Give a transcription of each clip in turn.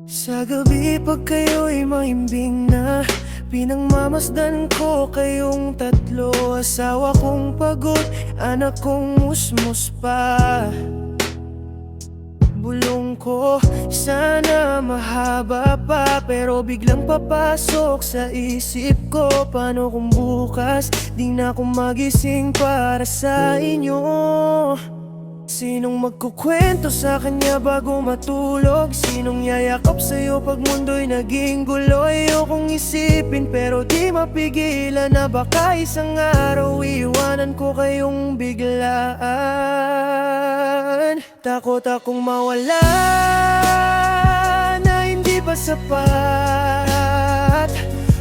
Sa gabi pag kayo'y mahimbing na, pinangmamasdan ko kayong tatlo. Asawa kong pagod, anak kong musmus pa. Bulong ko, sana mahaba pa, pero biglang papasok sa isip ko. Paano kung bukas di na ako magising para sa inyo? Sinong magkukwento sa kanya bago matulog? Sinong yayakap sa'yo pag mundo'y naging gulo? Ayokong isipin pero di mapigilan na baka isang araw iwanan ko kayong biglaan. Takot akong mawala na hindi pa sapat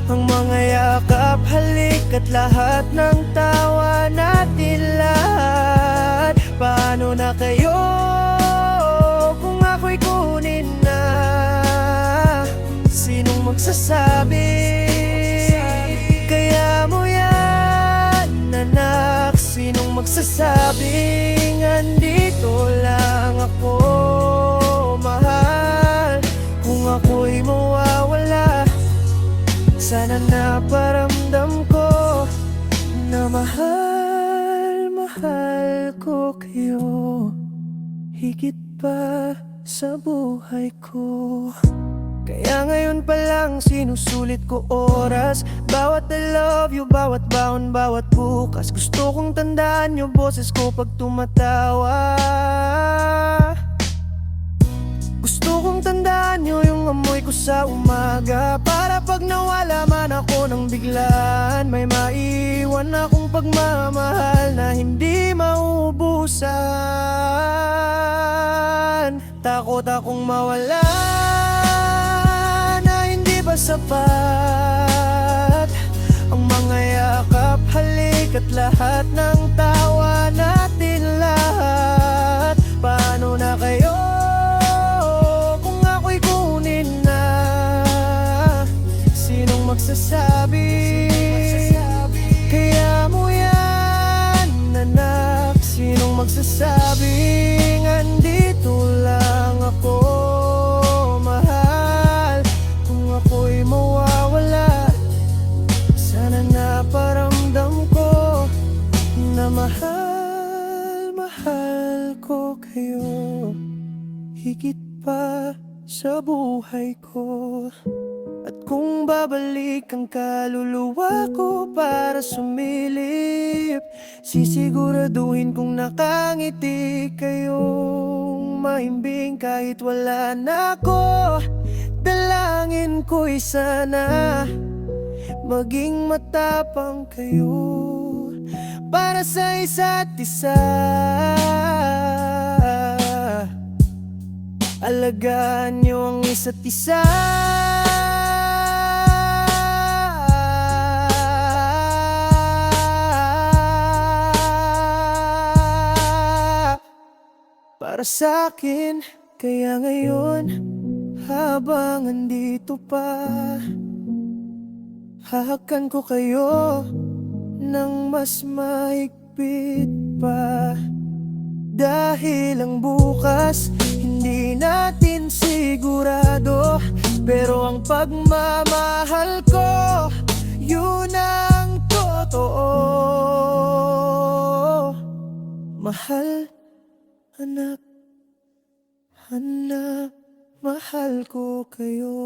ang mga yakap, halik at lahat ng tawa natin lahat. Paano na kayo kung ako'y kunin na? Sinong magsasabi? Kaya mo yan, anak. Sinong magsasabing andito lang ako, mahal? Kung ako'y mawawala, sana naparamdam ko na mahal ko kayo higit pa sa buhay ko. Kaya ngayon pa lang sinusulit ko oras, bawat I love you, bawat baon, bawat bukas. Gusto kong tandaan yung boses ko pag tumatawa. Gusto kong tandaan nyo yung amoy ko sa umaga, para pag nawala man ako ng biglaan, may maiwan akong pagmamahal na hindi maubusan. Takot akong mawala na hindi ba sapat ang mga yakap, halik at lahat ng tawa natin lahat. Paano na kayo kung ako'y kunin na? Sinong magsasabi? Kaya mo yan, anak. Sinong magsasabing andito lang ako, mahal? Kung ako'y mawawala, sana naparamdam ko na mahal ko kayo higit pa sa buhay ko. At kung babalik ang kaluluwa ko para sumilip, sisiguraduhin kong nakangiti kayong mahimbing kahit wala na ako. Dalangin ko'y sana maging matapang kayo para sa isa't isa. Alagaan niyo ang isa't isa. Para sa akin, kaya ngayon habang andito pa, hahakan ko kayo ng mas mahigpit pa. Dahil ang bukas hindi natin sigurado, pero ang pagmamahal ko, yun ang totoo. Mahal, anak, anak, mahal ko kayo.